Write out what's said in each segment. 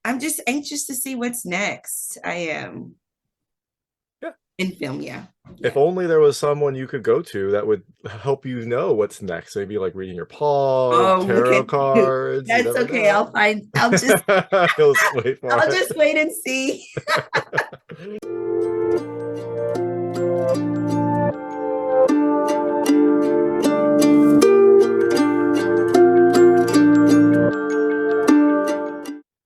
I'm just anxious to see what's next. I am Yeah. in film, yeah. If Yeah. only there was someone you could go to that would help you know what's next. Maybe like reading your palm, Oh, look tarot at you. cards. You That's never okay. know. You'll just wait for I'll it. just wait and see.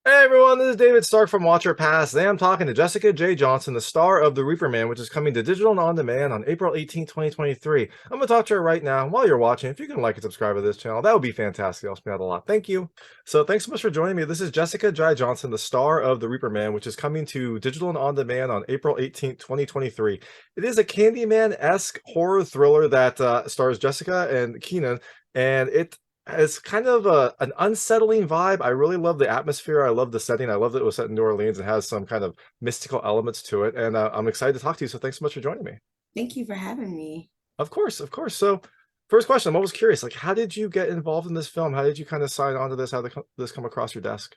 Hey everyone, this is David Stark from Watcher Pass. Today I'm talking to Jessica J. Johnson, the star of The Reaper Man, which is coming to digital and on demand on April 18th, 2023. I'm going to talk to her right now while you're watching. If you can like and subscribe to this channel, that would be fantastic. It helps me out a lot. Thank you. So thanks so much for joining me. This is Jessica J. Johnson, the star of The Reaper Man, which is coming to digital and on demand on April 18th, 2023. It is a Candyman-esque horror thriller that stars Jessica and Kenon, and it's kind of an unsettling vibe. I really love the atmosphere. I love the setting. I love that it was set in New Orleans and has some kind of mystical elements to it. And I'm excited to talk to you. So thanks so much for joining me. Thank you for having me. Of course, of course. So first question, I'm always curious, like, how did you get involved in this film? How did you kind of sign on to this? How did this come across your desk?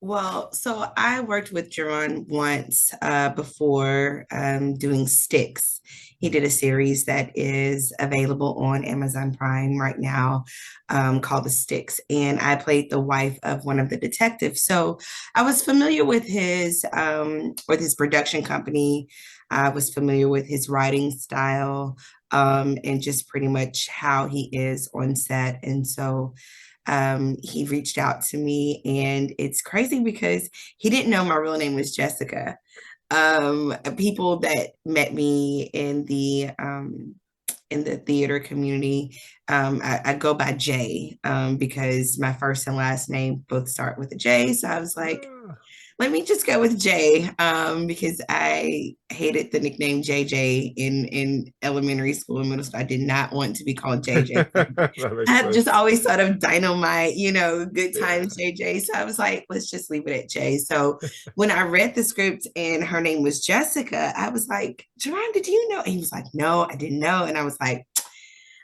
Well, so I worked with Jerron once before doing Stix. He did a series that is available on Amazon Prime right now called The Stix. And I played the wife of one of the detectives. So I was familiar with his production company. I was familiar with his writing style and just pretty much how he is on set. And so he reached out to me, and it's crazy because he didn't know my real name was Jessica. People that met me in the theater community, I go by J because my first and last name both start with a J. So I was like, Ah, let me just go with Jay because I hated the nickname JJ in elementary school and middle school. I did not want to be called JJ. that I makes had just sense. always thought of dynamite, good times Yeah. JJ. So I was like, let's just leave it at Jay. So when I read the script and her name was Jessica, I was like, Jerron, did you know? And he was like, no, I didn't know. And I was like,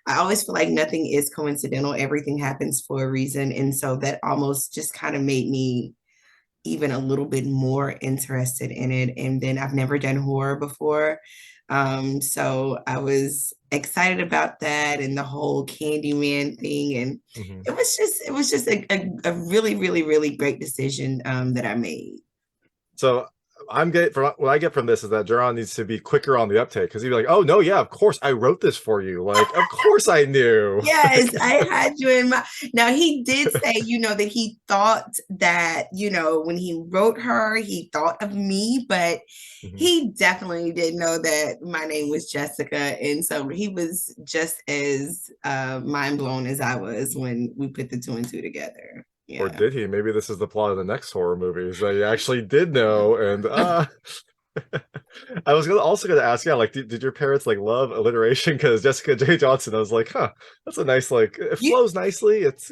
I always feel like nothing is coincidental. Everything happens for a reason. And so that almost just kind of made me even a little bit more interested in it. And then I've never done horror before. So I was excited about that and the whole Candyman thing. And Mhm. it was just a really, really, really great decision that I made. So I'm getting from what I get from this is that Duran needs to be quicker on the uptake because he'd be like, "Oh no, yeah, of course I wrote this for you. Like, of course I knew." Yes, Like, I had you in my. Now he did say, that he thought that, when he wrote her, he thought of me, but mhm. he definitely didn't know that my name was Jessica. And so he was just as mind blown as I was when we put the two and two together. Or Yeah. did he? Maybe this is the plot of the next horror movie, is that he actually did know. And I was also gonna ask, yeah, like, did your parents like love alliteration? Because Jessica J. Johnson, I was like, huh, that's a nice like it You flows nicely. It's.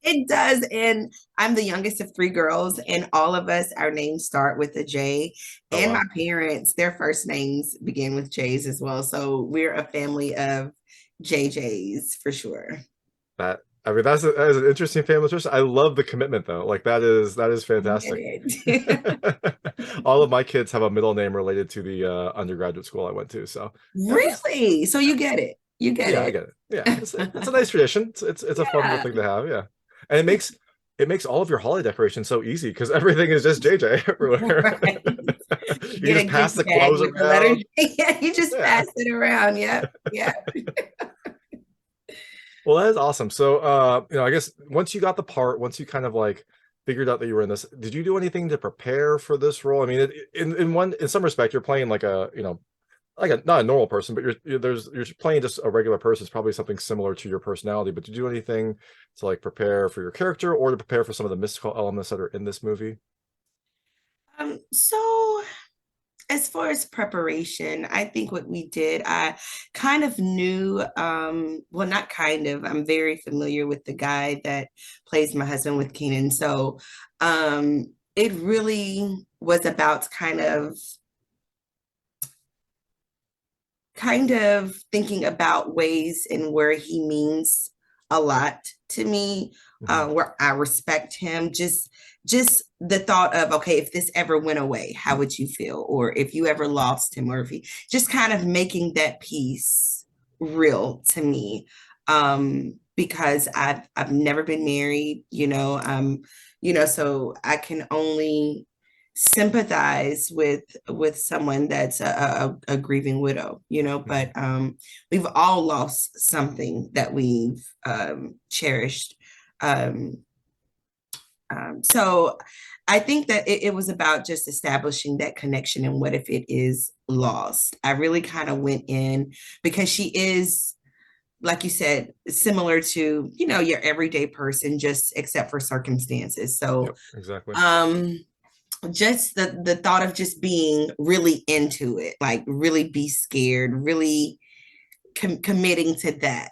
It does. And I'm the youngest of three girls, and all of us, our names start with a J. Oh And my wow. parents, their first names begin with J's as well. So we're a family of JJs for sure. That I mean that is an interesting family tradition. I love the commitment though. Like that is I get fantastic. it. All of my kids have a middle name related to the undergraduate school I went to. So yeah, there's Really? So you get it. You get yeah, I it. get it. Yeah, it's a nice tradition. It's a fun little Yeah. thing to have. Yeah, and it makes all of your holiday decorations so easy because everything is just JJ everywhere. Right. You Get a just pass gift the bag clothes with the letter around. J. Yeah, you just Yeah. pass it around. Yep. Yep. Well, that is awesome. So, I guess once you got the part, once you kind of like figured out that you were in this, did you do anything to prepare for this role? I mean, in some respect, you're playing like like a not a normal person, but you're playing just a regular person. It's probably something similar to your personality. But did you do anything to like prepare for your character or to prepare for some of the mystical elements that are in this movie? So as far as preparation, I think what we did, I kind of knew, well, not kind of, I'm very familiar with the guy that plays my husband with Kenon. So it really was about kind of thinking about ways and where he means a lot to me, Mhm. where I respect him. Just the thought of, okay, if this ever went away, how would you feel? Or if you ever lost him, or if he just kind of making that piece real to me. Because I've never been married, so I can only sympathize with someone that's a grieving widow, Mhm. but we've all lost something that we've cherished. um, so I think that it was about just establishing that connection, and what if it is lost. I really kind of went in because she is, like you said, similar to, your everyday person, just except for circumstances. So Yep, exactly. um just the thought of just being really into it, like really be scared, really committing to that,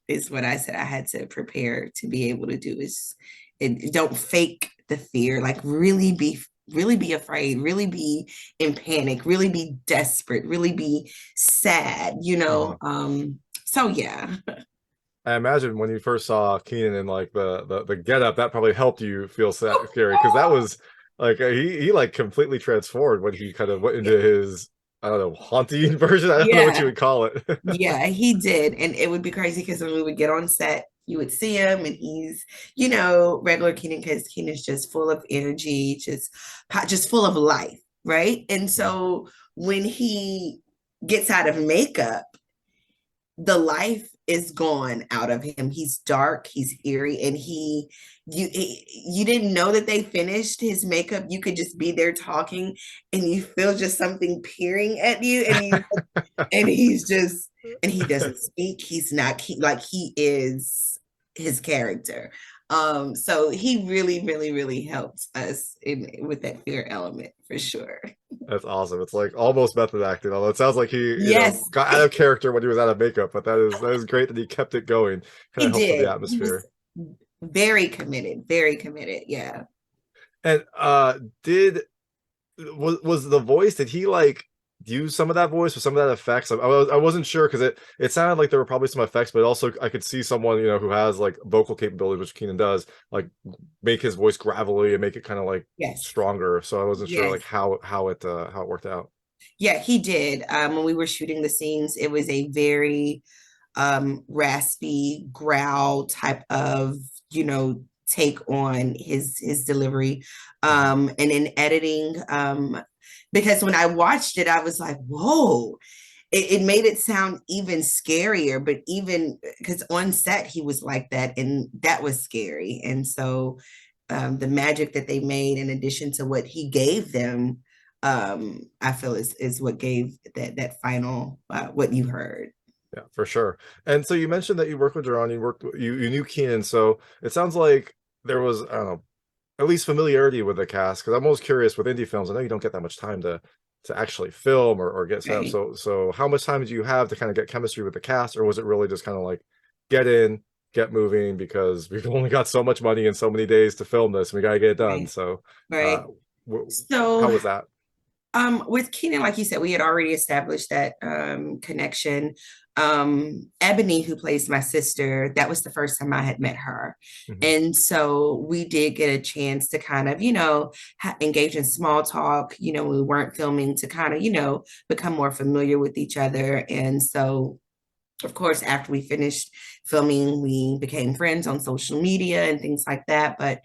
is what I said I had to prepare to be able to do. Is it, don't fake the fear, like really be afraid, really be in panic, really be desperate, really be sad, Uh-huh. so yeah. I imagine when you first saw Kenan in like the getup, that probably helped you feel scary because that was like he like completely transformed when he kind of went into his, I don't know, haunting version. I don't know what you Yeah, would call it. yeah, he did. And it would be crazy because when we would get on set, you would see him and he's, regular Kenan, because Kenan's just full of energy, just full of life, right? And Mhm. so when he gets out of makeup, the life is gone out of him. He's dark, he's eerie, and you didn't know that they finished his makeup. You could just be there talking and you feel just something peering at you, and he's just, and he doesn't speak. He's not like he is his character. So he really, really, really helped us in with that fear element for sure. That's awesome. It's like almost method acting, although it sounds like he, Yes, got out of character when he was out of makeup, but that is great that he kept it going. Kind of he helps with the did. He atmosphere. was very committed, very committed. Yeah. And did was the voice, did he like use some of that voice or some of that effects? I wasn't sure because it sounded like there were probably some effects, but also I could see someone, who has like vocal capability, which Keenan does, like make his voice gravelly and make it kind of like Yes. stronger. So I wasn't sure like Yes. how it worked out. Yeah, he did. When we were shooting the scenes, it was a very raspy growl type of, take on his delivery. Mhm. And in editing, because when I watched it, I was like, whoa, it made it sound even scarier, but even because on set he was like that, and that was scary. And so the magic that they made, in addition to what he gave them, I feel is what gave that final, what you heard. Yeah, for sure. And so you mentioned that you worked with Jerron, you knew Keenan, so it sounds like there was, I don't know, at least familiarity with the cast. Because I'm always curious with indie films. I know you don't get that much time to actually film or get set up. Right. So how much time did you have to kind of get chemistry with the cast, or was it really just kind of like get in, get moving because we've only got so much money and so many days to film this, and we gotta get it done. Right. So, uh, Right. how So was that? with Kenan, like you said, we had already established that connection. Ebony, who plays my sister, that was the first time I had met her. Mhm. And so we did get a chance to kind of, engage in small talk, we weren't filming, to kind of, become more familiar with each other. And so, of course, after we finished filming, we became friends on social media and things like that. But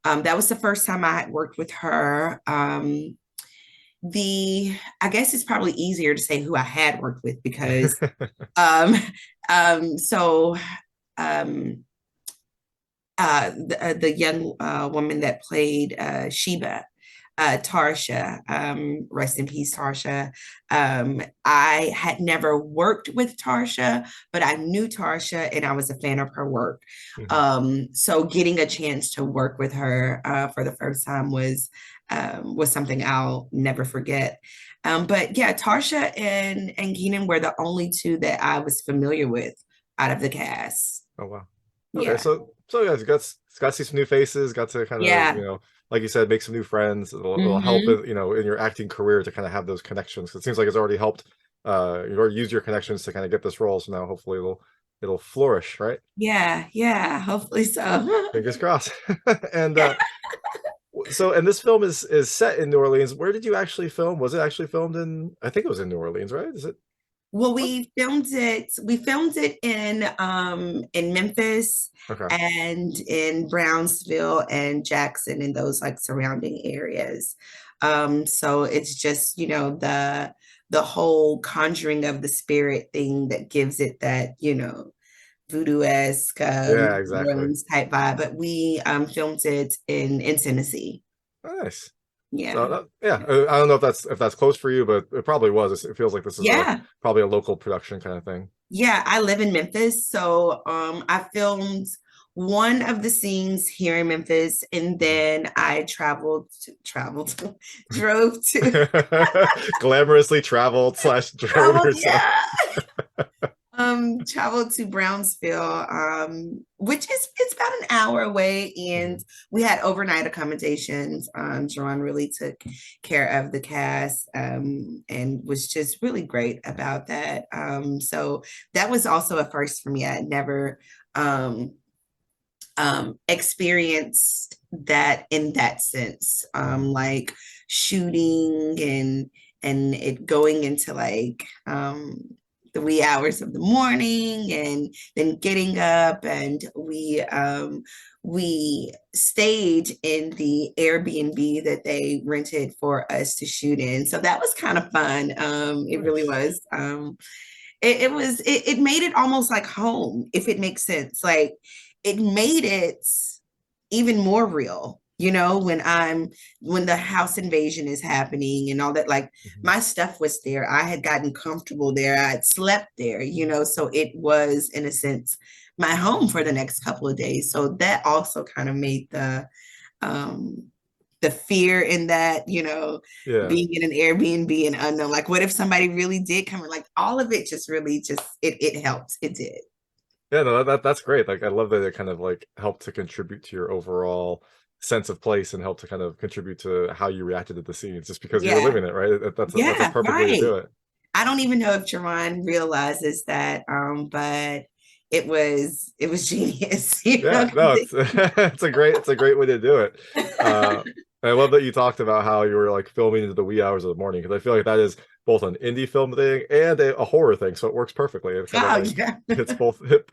that was the first time I had worked with her. The I guess it's probably easier to say who I had worked with, because um so um the young woman that played Sheba, Tarsha, rest in peace, Tarsha. I had never worked with Tarsha, but I knew Tarsha and I was a fan of her work. Mhm. So getting a chance to work with her for the first time was something I'll never forget. But yeah, Tarsha and Keenan were the only two that I was familiar with out of the cast. Oh wow. Okay, Yeah. so yeah, got to see some new faces, got to kind of, Yeah. like you said, make some new friends. It'll help Hmm. in your acting career to kind of have those connections. 'Cause it seems like it's already helped. You've already used your connections to kind of get this role, so now hopefully it'll it'll flourish, right? Yeah, hopefully so. Fingers crossed. And so, and this film is set in New Orleans. Where did you actually film? Was it actually filmed in? I think it was in New Orleans, right? Is it? Well, What? we filmed it in Memphis Okay. and in Brownsville and Jackson and those like surrounding areas. So it's just, the whole conjuring of the spirit thing that gives it that, voodoo-esque Yeah, New exactly. Orleans type vibe. But we filmed it in Tennessee. Nice. So Yeah. yeah, I don't know if that's close for you, but it probably was. It feels like this is a Yeah. probably a local production kind of thing. Yeah, I live in Memphis, so I filmed one of the scenes here in Memphis, and Mhm. then I drove to Glamorously traveled slash drove traveled, yourself. yeah, traveled to Brownsville, which is it's about an hour away, and Mhm. we had overnight accommodations. Jerron really took care of the cast, and was just really great about that. So that was also a first for me. I had never um, experienced that in that sense, Mhm. like shooting and it going into like the wee hours of the morning and then getting up, and we stayed in the Airbnb that they rented for us to shoot in. So that was kind of fun. It really Nice. was. It made it almost like home, if it makes sense. Like it made it even more real, when the house invasion is happening and all that. Like Mhm. my stuff was there, I had gotten comfortable there, I had slept there, so it was in a sense my home for the next couple of days. So that also kind of made um the fear in that, Yeah. being in an Airbnb and unknown. Like, what if somebody really did come? Like, all of it just really just it helped. It did. Yeah, no, that's great. Like, I love that it kind of like helped to contribute to your overall sense of place and help to kind of contribute to how you reacted to the scenes, just because you were Yeah, living it, right? That's a yeah, perfect way to do right. it. I don't even know if Jerron realizes that, but it was genius, Yeah, 'cause no, it's it's a great way to do it. Uh, I love that you talked about how you were like filming into the wee hours of the morning, because I feel like that is both an indie film thing and a horror thing, so it works perfectly. It kind of oh like yeah,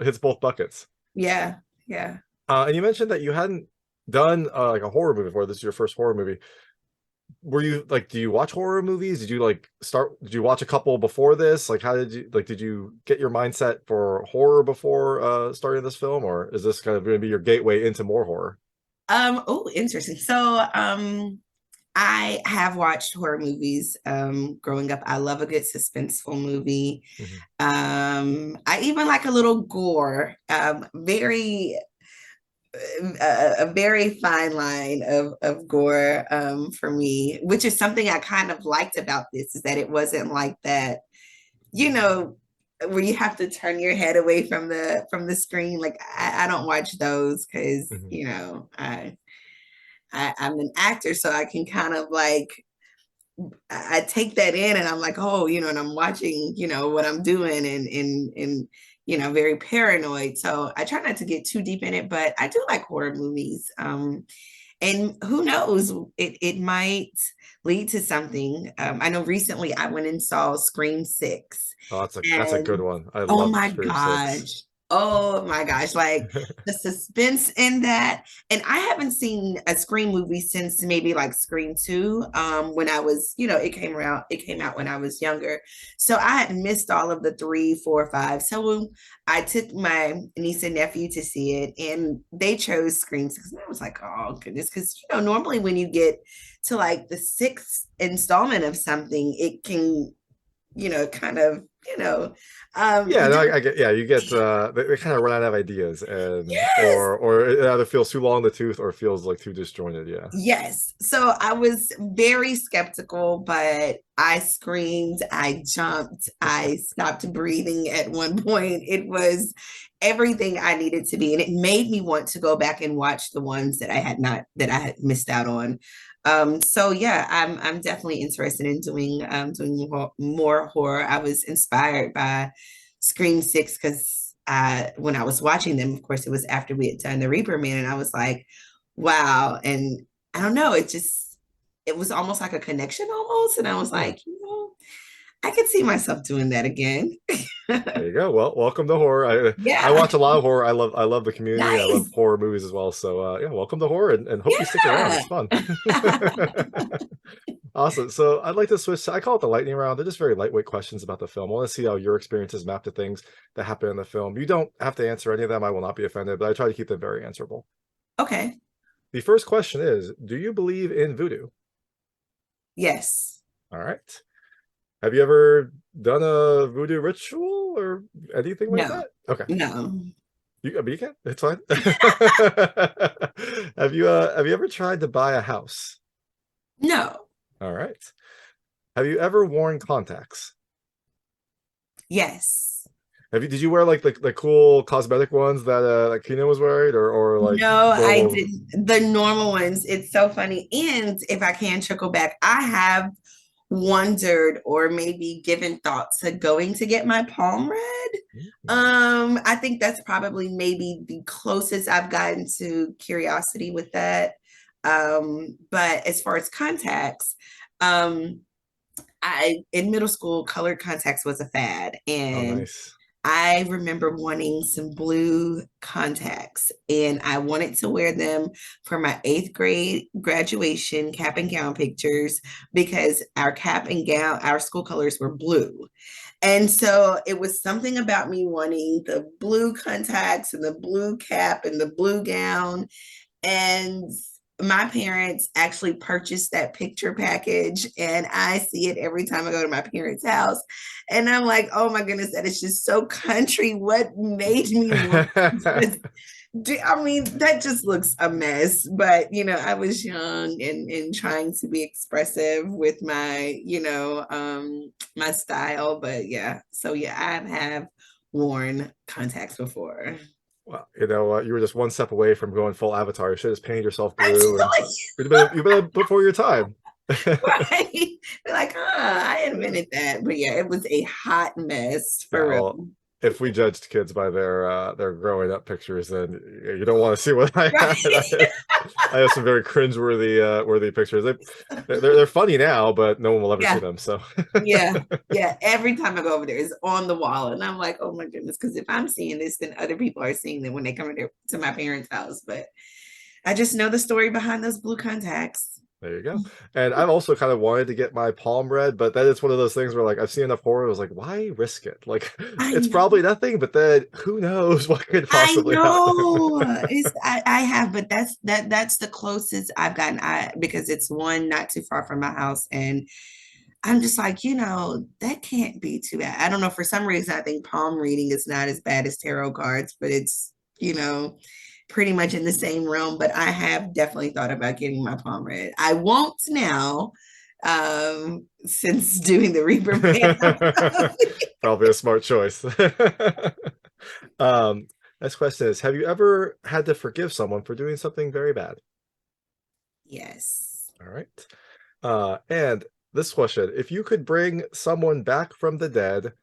hits both buckets. yeah, yeah. And you mentioned that you hadn't done like a horror movie before. This is your first horror movie. Were you like, do you watch horror movies? Did you like did you watch a couple before this? Like, how did you get your mindset for horror before starting this film, or is this kind of going to be your gateway into more horror? Oh, interesting. So, I have watched horror movies growing up. I love a good suspenseful movie. Mhm. I even like a little gore. Very a very fine line of gore for me, which is something I kind of liked about this, is that it wasn't like that, you know, where you have to turn your head away from the screen. Like I don't watch those because Mhm. I'm an actor, so I can kind of like I take that in and I'm like, oh, and I'm watching, what I'm doing and very paranoid. So I try not to get too deep in it, but I do like horror movies. And who knows, it might lead to something. I know recently I went and saw Scream 6, Oh, that's a good and one. I oh love my Scream 6. gosh. Oh my gosh. Like the suspense in that. And I haven't seen a Scream movie since maybe like Scream 2. When I was, it came out when I was younger. So I had missed all of the 3, 4, 5. So I took my niece and nephew to see it, and they chose Scream 6. And I was like, oh goodness. Because normally when you get to like the sixth installment of something, it can, kind of, Yeah, you no, just I get. Yeah, you get they kind of run out of ideas, and yes, or it either feels too long in the tooth or feels like too disjointed. Yeah. yes. So I was very skeptical, but I screamed, I jumped, I stopped breathing at one point. It was everything I needed to be, and it made me want to go back and watch the ones that I had missed out on. So yeah, I'm definitely interested in doing more horror. I was inspired by Scream 6 because when I was watching them, of course, it was after we had done the Reaper Man, and I was like, wow. And I don't know, it was almost like a connection almost. And I was Yeah. like, I could see myself doing that again. There you go. Well, welcome to horror. I Yeah. watch a lot of horror. I love the community. I love Nice. horror movies as well. So yeah, welcome to horror, and hope you stick around. Yeah. It's fun. Awesome. So I'd like to switch. I call it the lightning round. They're just very lightweight questions about the film. I want to see how your experiences map to things that happen in the film. You don't have to answer any of them. I will not be offended, but I try to keep them very answerable. Okay. The first question is, do you believe in voodoo? Yes. All right. Have you ever done a voodoo ritual or anything like No. that? Okay. No. You can. It's fine. Have you ever tried to buy a house? No. All right. Have you ever worn contacts? Yes. Did you wear like the cool cosmetic ones that like Kenon was wearing, or like No, I normal? didn't. The normal ones. It's so funny. And if I can trickle back, I have wondered or maybe given thought to going to get my palm read. I think that's probably maybe the closest I've gotten to curiosity with that. But as far as contacts, I in middle school, colored contacts was a fad, Oh, and nice. I remember wanting some blue contacts, and I wanted to wear them for my eighth grade graduation cap and gown pictures because our cap and gown, our school colors were blue. And so it was something about me wanting the blue contacts and the blue cap and the blue gown. And my parents actually purchased that picture package, and I see it every time I go to my parents' house. And I'm like, oh my goodness, that is just so country. What made me want this? I mean, that just looks a mess. But I was young and trying to be expressive with my, my style. But yeah, so yeah, I have worn contacts before. Well, you were just one step away from going full Avatar. You should have just painted yourself I blue, and feel you've been before your time. right. They're like, I invented that. But yeah, it was a hot mess Yeah, for well, real. if we judged kids by their growing up pictures, then you don't want to see what I Right. had. I have some very cringe-worthy worthy pictures. They're funny now, but no one will ever see Yeah. them. So Yeah. Yeah. Every time I go over there, it's on the wall. And I'm like, oh my goodness. Because if I'm seeing this, then other people are seeing them when they come to my parents' house. But I just know the story behind those blue contacts. there you go. And I've also kind of wanted to get my palm read, but then it's one of those things where like I've seen enough horror. I was like, why risk it? Like I it's know. probably nothing, but then who knows what could I possibly happen. know. I have, but that's the closest I've gotten. Because it's one not too far from my house, and I'm just like, that can't be too bad. I don't know. For some reason, I think palm reading is not as bad as tarot cards, but it's, pretty much in the same realm. But I have definitely thought about getting my palm read. I won't now, since doing the Reaper Man. Probably a smart choice. Next question is, have you ever had to forgive someone for doing something very bad? Yes. All right. And this question, if you could bring someone back from the dead,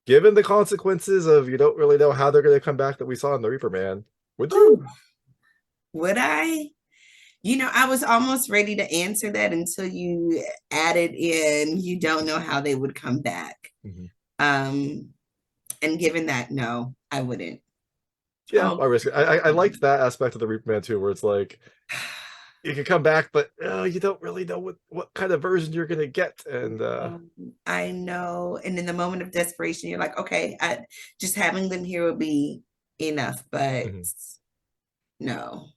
given the consequences of you don't really know how they're going to come back that we saw in the Reaper Man, would you? Ooh, would I? I was almost ready to answer that until you added in, you don't know how they would come back. Mhm. Um, and given that, no, I wouldn't. Yeah, Oh, I risk it. I liked that aspect of the Reaper Man too, where it's like you can come back, but you don't really know what kind of version you're gonna get. And I know. And in the moment of desperation, you're like, okay, just having them here would be enough. But mhm. no,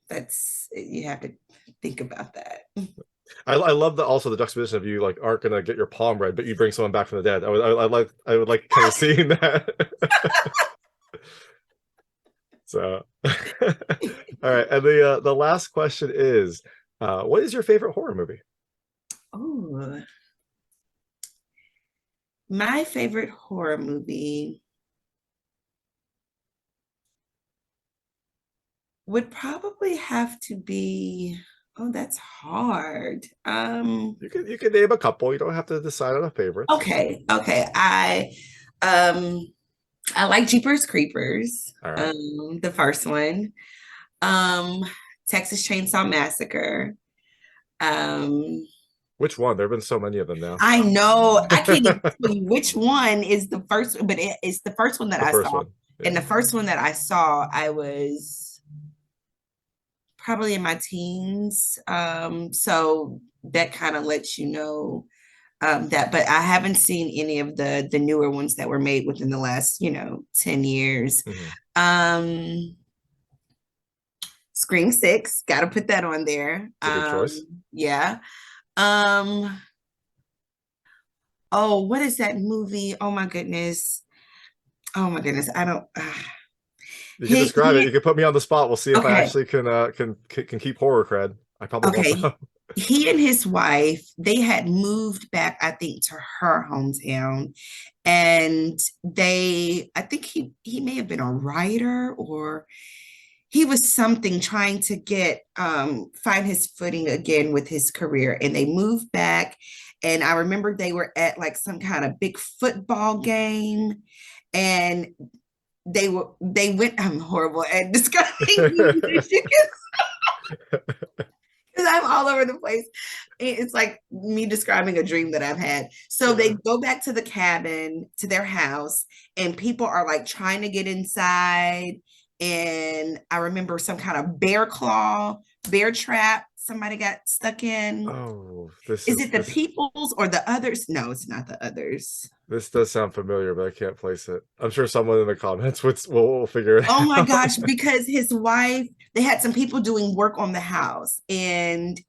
you have to think about that. I love the also the juxtaposition of you like aren't gonna get your palm read, but you bring someone back from the dead. I would like kind of seeing that. So, all right, and the last question is, what is your favorite horror movie? Oh, my favorite horror movie would probably have to be, oh, that's hard. You can name a couple. You don't have to decide on a favorite. Okay. I um I like Jeepers Creepers, All right. the first one. Um, Texas Chainsaw Massacre. Um, Which one? There have been so many of them now. I know I can't even tell you which one is the first, but it's the first one that The I first saw. one. And Yeah. the first one that I saw, I was probably in my teens. So that kind of lets you know that, but I haven't seen any of the newer ones that were made within the last, 10 years. Mhm. Um, Scream 6, gotta put that on there. It's a good choice. Yeah. Um, oh, what is that movie? Oh my goodness. Oh my goodness. I don't You can describe it. You he can put me on the spot. We'll see if I okay. actually can keep horror cred. I probably won't Okay. though. He and his wife, they had moved back, I think, to her hometown. And I think he may have been a writer, or he was something trying to get find his footing again with his career. And they moved back. And I remember they were at like some kind of big football game. And they went, I'm horrible at describing movies because I'm all over the place. It's like me describing a dream that I've had. So Yeah. they go back to the cabin, to their house, and people are like trying to get inside. And I remember some kind of bear trap somebody got stuck in. Oh, this Is is it the peoples or the others? No, it's not the others. this does sound familiar, but I can't place it. I'm sure someone in the comments will figure it Oh my out. gosh, because his wife, they had some people doing work on the house, and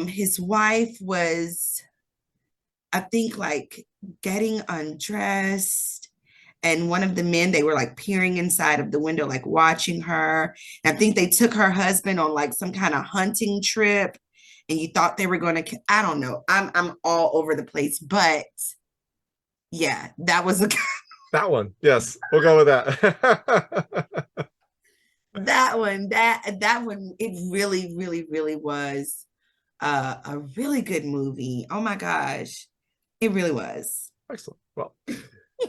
his wife was, I think, like getting undressed, and one of the men, they were like peering inside of the window, like watching her. And I think they took her husband on like some kind of hunting trip, and you thought they were going to, I don't know, I'm all over the place, but yeah, that was a That one. Yes, we'll go with that. that one, it really was a really good movie. Oh my gosh, it really was. Excellent. Well,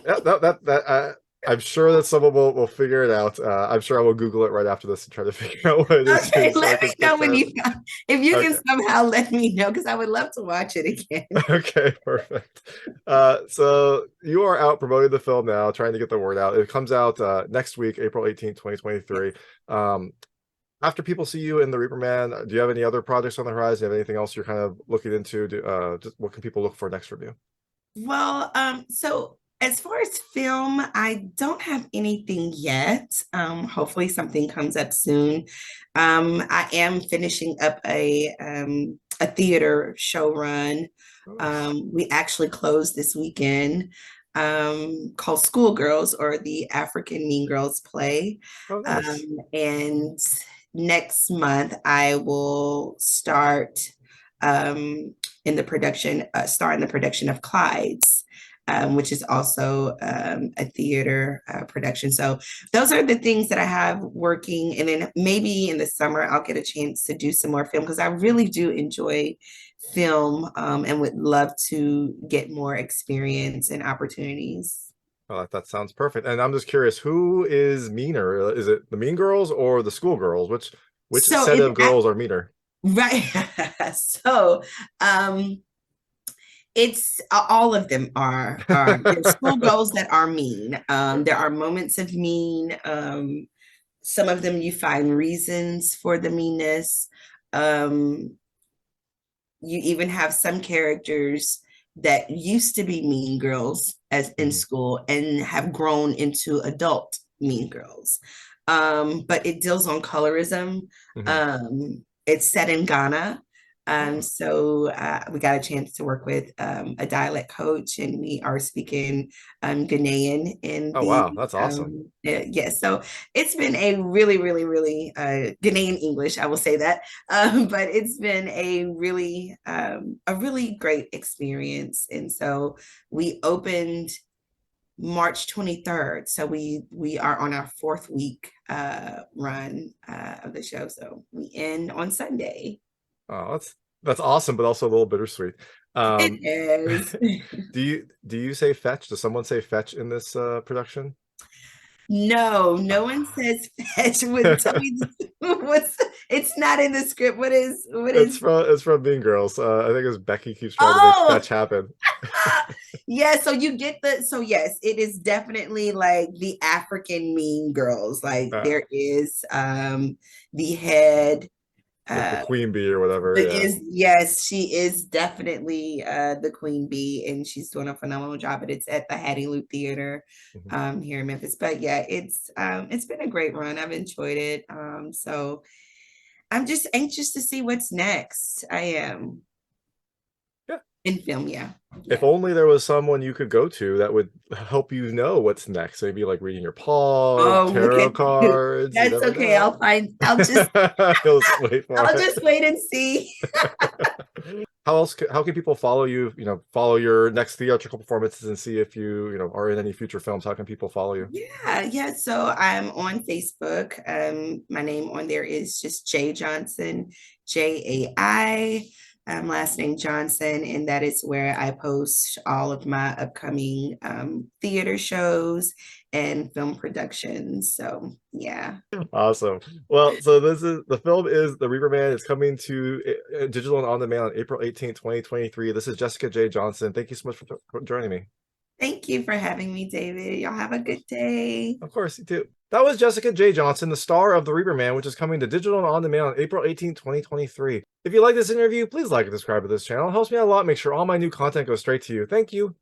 yeah, I'm sure that someone will figure it out. I'm sure I will Google it right after this and try to figure out what it is too, Okay, so I let can me know stick when that. if you can Okay. somehow let me know, because I would love to watch it again. Okay, perfect. So you are out promoting the film now, trying to get the word out. It comes out next week, April 18th, 2023. Um, After people see you in the Reaper Man, do you have any other projects on the horizon? Do you have anything else you're kind of looking into? Just what can people look for next from you? Well, so as far as film, I don't have anything yet. Hopefully something comes up soon. I am finishing up a theater show run. Oh, nice. We actually closed this weekend, called Schoolgirls, or the African Mean Girls play. Oh, nice. And next month I will um, star in the production of Clyde's, which is also a theater production. So those are the things that I have working. And then maybe in the summer, I'll get a chance to do some more film, because I really do enjoy film, and would love to get more experience and opportunities. Oh, that sounds perfect. And I'm just curious, who is meaner? Is it the Mean Girls or the Schoolgirls? Which So set of girls are meaner? right. So um, it's all of them are there's schoolgirls that are mean. There are moments of mean. Some of them you find reasons for the meanness. Um, you even have some characters that used to be mean girls as in Mhm. school and have grown into adult mean girls. But it deals on colorism. Mhm. It's set in Ghana. Oh. So we got a chance to work with a dialect coach, and we are speaking Ghanaian in Oh, the wow, that's awesome. yeah. So it's been a really Ghanaian English, I will say that, but it's been a really great experience. And so we opened March 23rd. So we are on our fourth week run of the show. So we end on Sunday. Oh, That's awesome, but also a little bittersweet. It is. Do you say fetch? Does someone say fetch in this production? No, no one says fetch. Would tell me what's it's not in the script. What is It's from Mean Girls. I think it's Becky keeps trying to make oh fetch happen. yeah, so you get so yes, it is definitely like the African mean girls. Like Uh, there is the head the uh queen bee or whatever. But Yeah. is yes, she is definitely the queen bee, and she's doing a phenomenal job. But it's at the Hattie Loop Theater Mhm. here in Memphis. But yeah, it's been a great run. I've enjoyed it. So I'm just anxious to see what's next. I am Yeah. in film. Yeah, If yeah. only there was someone you could go to that would help you know what's next. Maybe like reading your paw, Oh, look tarot at you. cards. You That's never okay. know. You'll just wait for I'll it. just wait and see. How can people follow you, follow your next theatrical performances and see if you are in any future films? How can people follow you? Yeah, yeah. So I'm on Facebook. My name on there is just Jay Johnson, Jai. Last name Johnson, and that is where I post all of my upcoming theater shows and film productions. So yeah. Awesome. Well, so the film is The Reaper Man. It's coming to digital and on demand on April 18th, 2023. This is Jessica J. Johnson. Thank you so much for joining me. Thank you for having me, David. Y'all have a good day. Of course, you too. That was Jessica J. Johnson, the star of The Reaper Man, which is coming to digital and on demand on April 18th, 2023. If you like this interview, please like and subscribe to this channel. It helps me out a lot. Make sure all my new content goes straight to you. Thank you.